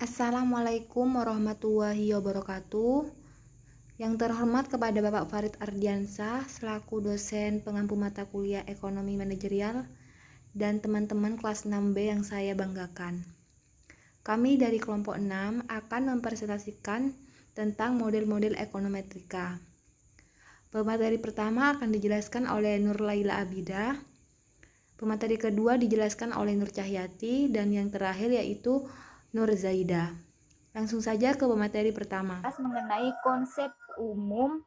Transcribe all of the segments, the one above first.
Assalamualaikum warahmatullahi wabarakatuh. Yang terhormat kepada Bapak Farid Ardiansah selaku dosen pengampu mata kuliah Ekonomi Manajerial dan teman-teman kelas 6B yang saya banggakan. Kami dari kelompok 6 akan mempresentasikan tentang model-model ekonometrika. Pemateri pertama akan dijelaskan oleh Nur Laila Abida. Pemateri kedua dijelaskan oleh Nur Cahyati dan yang terakhir yaitu Nur Zaida. Langsung saja ke pemateri pertama. Mengenai konsep umum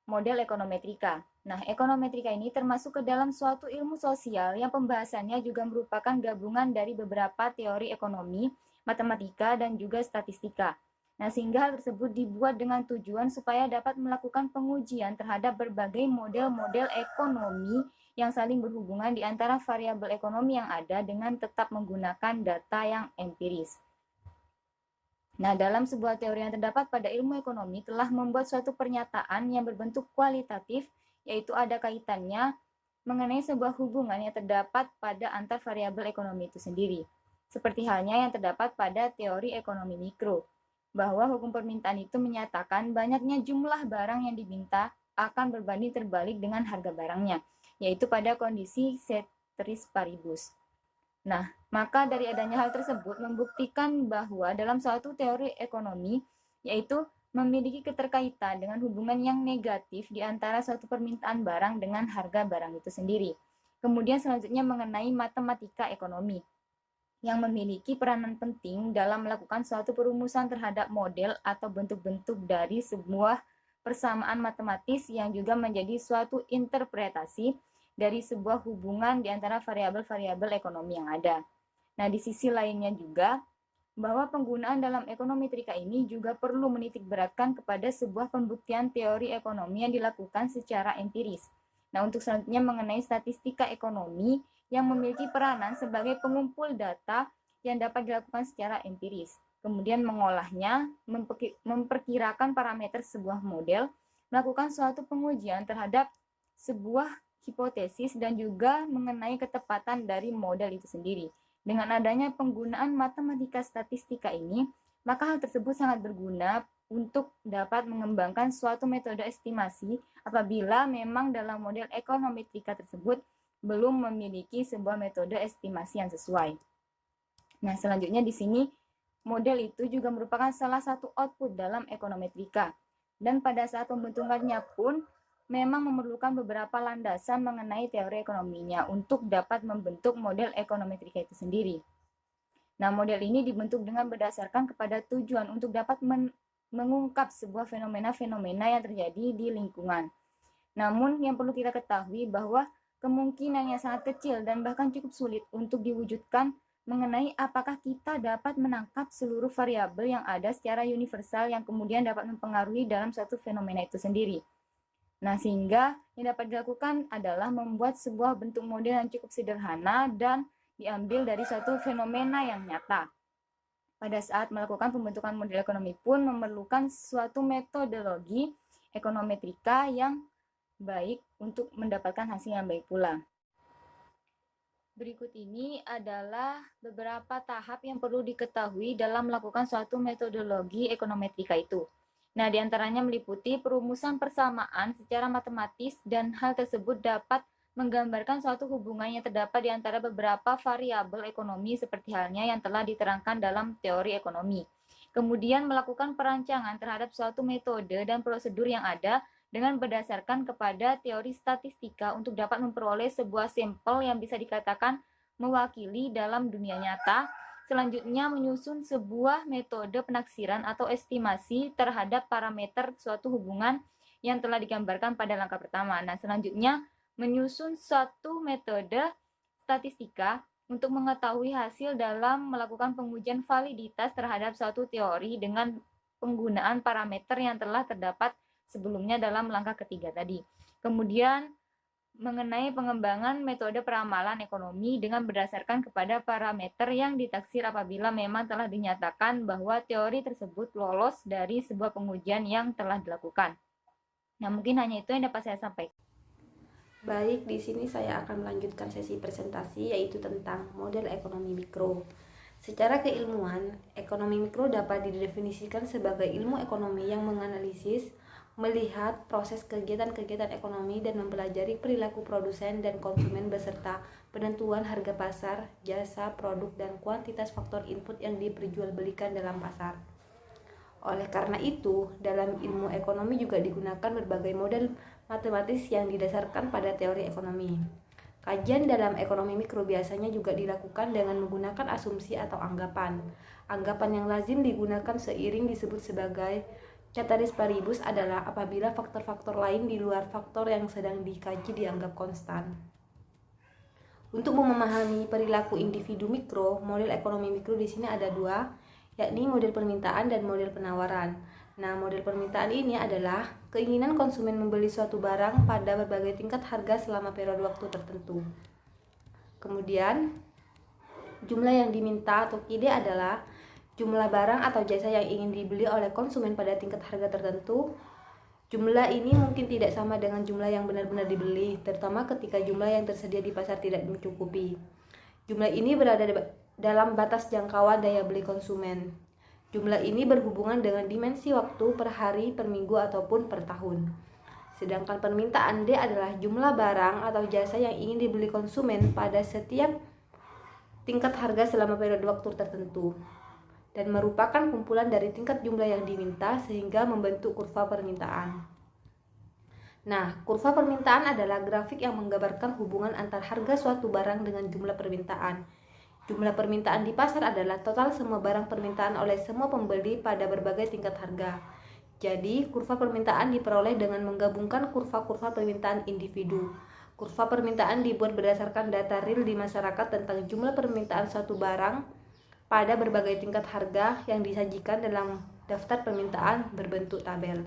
model ekonometrika. Nah, ekonometrika ini termasuk ke dalam suatu ilmu sosial yang pembahasannya juga merupakan gabungan dari beberapa teori ekonomi, matematika, dan juga statistika. Nah, sehingga hal tersebut dibuat dengan tujuan supaya dapat melakukan pengujian terhadap berbagai model-model ekonomi yang saling berhubungan di antara variabel ekonomi yang ada dengan tetap menggunakan data yang empiris. Nah, dalam sebuah teori yang terdapat pada ilmu ekonomi telah membuat suatu pernyataan yang berbentuk kualitatif, yaitu ada kaitannya mengenai sebuah hubungan yang terdapat pada antar variabel ekonomi itu sendiri. Seperti halnya yang terdapat pada teori ekonomi mikro, bahwa hukum permintaan itu menyatakan banyaknya jumlah barang yang diminta akan berbanding terbalik dengan harga barangnya, yaitu pada kondisi ceteris paribus. Nah, maka dari adanya hal tersebut membuktikan bahwa dalam suatu teori ekonomi, yaitu memiliki keterkaitan dengan hubungan yang negatif di antara suatu permintaan barang dengan harga barang itu sendiri. Kemudian selanjutnya mengenai matematika ekonomi, yang memiliki peranan penting dalam melakukan suatu perumusan terhadap model atau bentuk-bentuk dari sebuah persamaan matematis yang juga menjadi suatu interpretasi dari sebuah hubungan di antara variabel-variabel ekonomi yang ada. Nah, di sisi lainnya juga, bahwa penggunaan dalam ekonometrika ini juga perlu menitik beratkan kepada sebuah pembuktian teori ekonomi yang dilakukan secara empiris. Nah, untuk selanjutnya mengenai statistika ekonomi yang memiliki peranan sebagai pengumpul data yang dapat dilakukan secara empiris. Kemudian mengolahnya, memperkirakan parameter sebuah model, melakukan suatu pengujian terhadap sebuah hipotesis dan juga mengenai ketepatan dari model itu sendiri. Dengan adanya penggunaan matematika statistika ini, maka hal tersebut sangat berguna untuk dapat mengembangkan suatu metode estimasi apabila memang dalam model ekonometrika tersebut belum memiliki sebuah metode estimasi yang sesuai. Nah, selanjutnya di sini model itu juga merupakan salah satu output dalam ekonometrika. Dan pada saat pembentukannya pun memang memerlukan beberapa landasan mengenai teori ekonominya untuk dapat membentuk model ekonometrika itu sendiri. Nah, model ini dibentuk dengan berdasarkan kepada tujuan untuk dapat mengungkap sebuah fenomena-fenomena yang terjadi di lingkungan. Namun, yang perlu kita ketahui bahwa kemungkinannya sangat kecil dan bahkan cukup sulit untuk diwujudkan mengenai apakah kita dapat menangkap seluruh variabel yang ada secara universal yang kemudian dapat mempengaruhi dalam suatu fenomena itu sendiri. Nah, sehingga yang dapat dilakukan adalah membuat sebuah bentuk model yang cukup sederhana dan diambil dari suatu fenomena yang nyata. Pada saat melakukan pembentukan model ekonomi pun memerlukan suatu metodologi ekonometrika yang baik untuk mendapatkan hasil yang baik pula. Berikut ini adalah beberapa tahap yang perlu diketahui dalam melakukan suatu metodologi ekonometrika itu. Nah, diantaranya meliputi perumusan persamaan secara matematis dan hal tersebut dapat menggambarkan suatu hubungan yang terdapat di antara beberapa variabel ekonomi seperti halnya yang telah diterangkan dalam teori ekonomi. Kemudian melakukan perancangan terhadap suatu metode dan prosedur yang ada dengan berdasarkan kepada teori statistika untuk dapat memperoleh sebuah sampel yang bisa dikatakan mewakili dalam dunia nyata. Selanjutnya menyusun sebuah metode penaksiran atau estimasi terhadap parameter suatu hubungan yang telah digambarkan pada langkah pertama. Nah, selanjutnya menyusun suatu metode statistika untuk mengetahui hasil dalam melakukan pengujian validitas terhadap suatu teori dengan penggunaan parameter yang telah terdapat sebelumnya dalam langkah ketiga tadi. Kemudian mengenai pengembangan metode peramalan ekonomi dengan berdasarkan kepada parameter yang ditaksir apabila memang telah dinyatakan bahwa teori tersebut lolos dari sebuah pengujian yang telah dilakukan. Nah, mungkin hanya itu yang dapat saya sampaikan. Baik, di sini saya akan melanjutkan sesi presentasi yaitu tentang model ekonomi mikro. Secara keilmuan, ekonomi mikro dapat didefinisikan sebagai ilmu ekonomi yang menganalisis, melihat proses kegiatan-kegiatan ekonomi dan mempelajari perilaku produsen dan konsumen beserta penentuan harga pasar, jasa, produk, dan kuantitas faktor input yang diperjualbelikan dalam pasar. Oleh karena itu, dalam ilmu ekonomi juga digunakan berbagai model matematis yang didasarkan pada teori ekonomi. Kajian dalam ekonomi mikro biasanya juga dilakukan dengan menggunakan asumsi atau anggapan. Anggapan yang lazim digunakan seiring disebut sebagai ceteris paribus adalah apabila faktor-faktor lain di luar faktor yang sedang dikaji dianggap konstan. Untuk memahami perilaku individu mikro, model ekonomi mikro di sini ada dua, yakni model permintaan dan model penawaran. Nah, model permintaan ini adalah keinginan konsumen membeli suatu barang pada berbagai tingkat harga selama periode waktu tertentu. Kemudian, jumlah yang diminta atau KID adalah jumlah barang atau jasa yang ingin dibeli oleh konsumen pada tingkat harga tertentu. Jumlah ini mungkin tidak sama dengan jumlah yang benar-benar dibeli, terutama ketika jumlah yang tersedia di pasar tidak mencukupi. Jumlah ini berada dalam batas jangkauan daya beli konsumen. Jumlah ini berhubungan dengan dimensi waktu per hari, per minggu, ataupun per tahun. Sedangkan permintaan D adalah jumlah barang atau jasa yang ingin dibeli konsumen pada setiap tingkat harga selama periode waktu tertentu dan merupakan kumpulan dari tingkat jumlah yang diminta sehingga membentuk kurva permintaan. Nah, kurva permintaan adalah grafik yang menggambarkan hubungan antar harga suatu barang dengan jumlah permintaan. Jumlah permintaan di pasar adalah total semua barang permintaan oleh semua pembeli pada berbagai tingkat harga. Jadi, kurva permintaan diperoleh dengan menggabungkan kurva-kurva permintaan individu. Kurva permintaan dibuat berdasarkan data real di masyarakat tentang jumlah permintaan suatu barang pada berbagai tingkat harga yang disajikan dalam daftar permintaan berbentuk tabel.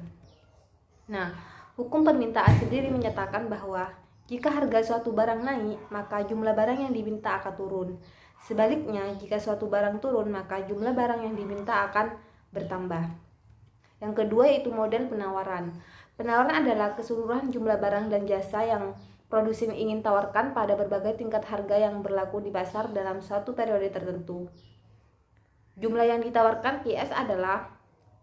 Nah, hukum permintaan sendiri menyatakan bahwa jika harga suatu barang naik, maka jumlah barang yang diminta akan turun. Sebaliknya, jika suatu barang turun, maka jumlah barang yang diminta akan bertambah. Yang kedua yaitu model penawaran. Penawaran adalah keseluruhan jumlah barang dan jasa yang produsen ingin tawarkan pada berbagai tingkat harga yang berlaku di pasar dalam suatu periode tertentu. Jumlah yang ditawarkan QS adalah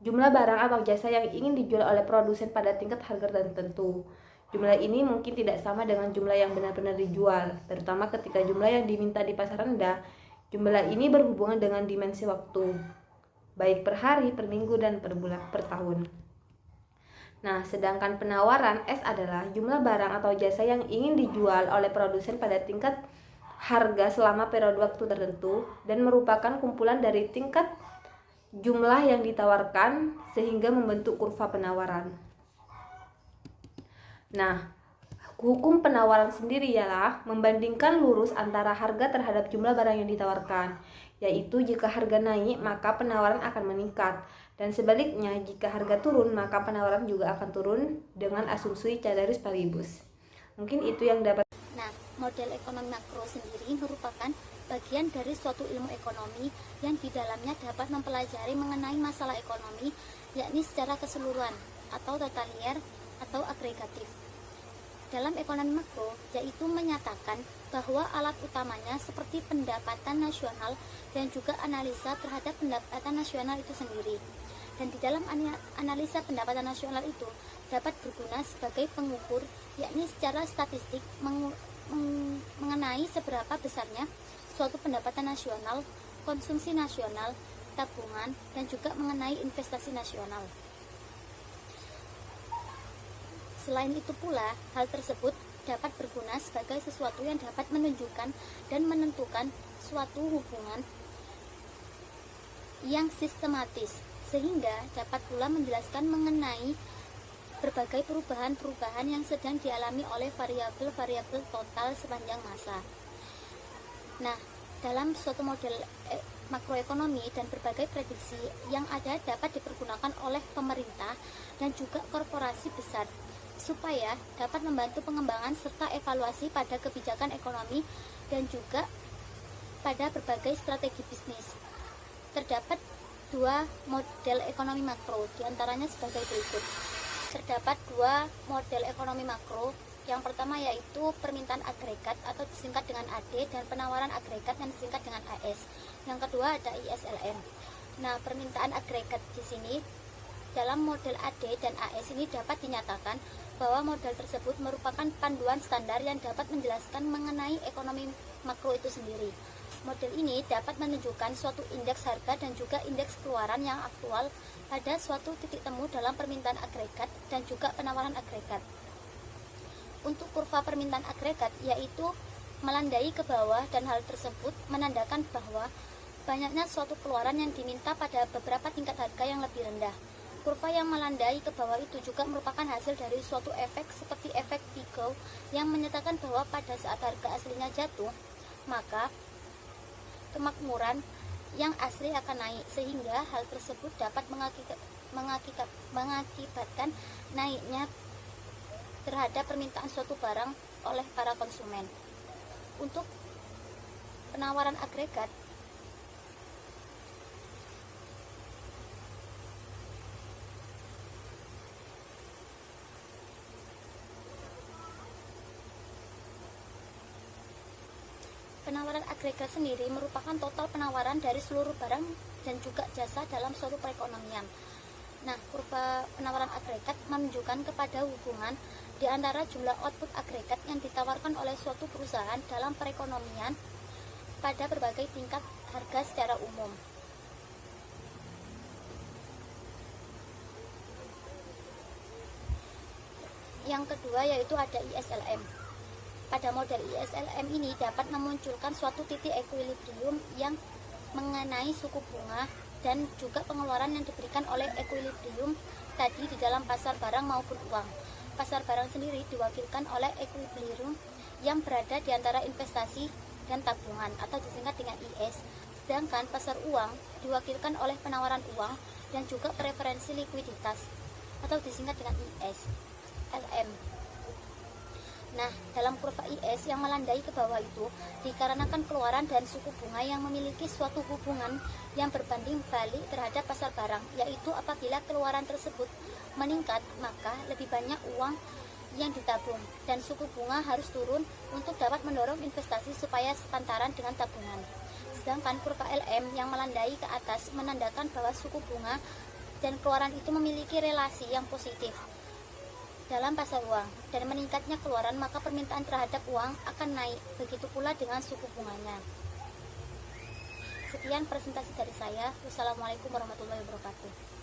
jumlah barang atau jasa yang ingin dijual oleh produsen pada tingkat harga tertentu. Jumlah ini mungkin tidak sama dengan jumlah yang benar-benar dijual, terutama ketika jumlah yang diminta di pasar rendah. Jumlah ini berhubungan dengan dimensi waktu, baik per hari, per minggu, dan per bulan, per tahun. Nah, sedangkan penawaran S adalah jumlah barang atau jasa yang ingin dijual oleh produsen pada tingkat harga selama periode waktu tertentu dan merupakan kumpulan dari tingkat jumlah yang ditawarkan sehingga membentuk kurva penawaran. Nah, hukum penawaran sendiri ialah membandingkan lurus antara harga terhadap jumlah barang yang ditawarkan, yaitu jika harga naik maka penawaran akan meningkat, dan sebaliknya jika harga turun maka penawaran juga akan turun dengan asumsi ceteris paribus. Mungkin itu yang dapat. Nah, model ekonomi makro sendiri merupakan bagian dari suatu ilmu ekonomi yang di dalamnya dapat mempelajari mengenai masalah ekonomi, yakni secara keseluruhan atau totalier atau agregatif. Dalam ekonomi makro, yaitu menyatakan bahwa alat utamanya seperti pendapatan nasional dan juga analisa terhadap pendapatan nasional itu sendiri. Dan di dalam analisa pendapatan nasional itu dapat berguna sebagai pengukur, yakni secara statistik mengenai seberapa besarnya suatu pendapatan nasional, konsumsi nasional, tabungan, dan juga mengenai investasi nasional. Selain itu pula, hal tersebut dapat berguna sebagai sesuatu yang dapat menunjukkan dan menentukan suatu hubungan yang sistematis, sehingga dapat pula menjelaskan mengenai berbagai perubahan-perubahan yang sedang dialami oleh variabel-variabel total sepanjang masa. Nah, dalam suatu model makroekonomi dan berbagai prediksi yang ada dapat dipergunakan oleh pemerintah dan juga korporasi besar supaya dapat membantu pengembangan serta evaluasi pada kebijakan ekonomi dan juga pada berbagai strategi bisnis. Terdapat dua model ekonomi makro, diantaranya sebagai berikut. Terdapat dua model ekonomi makro, Yang pertama yaitu permintaan agregat atau disingkat dengan AD, dan penawaran agregat yang disingkat dengan AS. Yang kedua ada ISLM. Nah, permintaan agregat di sini dalam model AD dan AS ini dapat dinyatakan bahwa model tersebut merupakan panduan standar yang dapat menjelaskan mengenai ekonomi makro itu sendiri. Model ini dapat menunjukkan suatu indeks harga dan juga indeks keluaran yang aktual pada suatu titik temu dalam permintaan agregat dan juga penawaran agregat. Untuk kurva permintaan agregat yaitu melandai ke bawah, dan hal tersebut menandakan bahwa banyaknya suatu keluaran yang diminta pada beberapa tingkat harga yang lebih rendah. Kurva yang melandai ke bawah itu juga merupakan hasil dari suatu efek seperti efek Pico yang menyatakan bahwa pada saat harga aslinya jatuh, maka kemakmuran yang asli akan naik, sehingga hal tersebut dapat mengakibatkan naiknya terhadap permintaan suatu barang oleh para konsumen. Untuk penawaran agregat, sendiri merupakan total penawaran dari seluruh barang dan juga jasa dalam suatu perekonomian. Nah, kurva penawaran agregat menunjukkan kepada hubungan di antara jumlah output agregat yang ditawarkan oleh suatu perusahaan dalam perekonomian pada berbagai tingkat harga secara umum. Yang kedua yaitu ada ISLM. Pada model ISLM ini dapat memunculkan suatu titik equilibrium yang mengenai suku bunga dan juga pengeluaran yang diberikan oleh equilibrium tadi di dalam pasar barang maupun uang. Pasar barang sendiri diwakilkan oleh equilibrium yang berada di antara investasi dan tabungan atau disingkat dengan IS. Sedangkan pasar uang diwakilkan oleh penawaran uang dan juga preferensi likuiditas atau disingkat dengan IS. LM. Nah, dalam kurva IS yang melandai ke bawah itu dikarenakan keluaran dan suku bunga yang memiliki suatu hubungan yang berbanding balik terhadap pasar barang, yaitu apabila keluaran tersebut meningkat, maka lebih banyak uang yang ditabung dan suku bunga harus turun untuk dapat mendorong investasi supaya sepantaran dengan tabungan. Sedangkan kurva LM yang melandai ke atas menandakan bahwa suku bunga dan keluaran itu memiliki relasi yang positif dalam pasar uang, dan meningkatnya keluaran maka permintaan terhadap uang akan naik, begitu pula dengan suku bunganya. Sekian presentasi dari saya. Wassalamualaikum warahmatullahi wabarakatuh.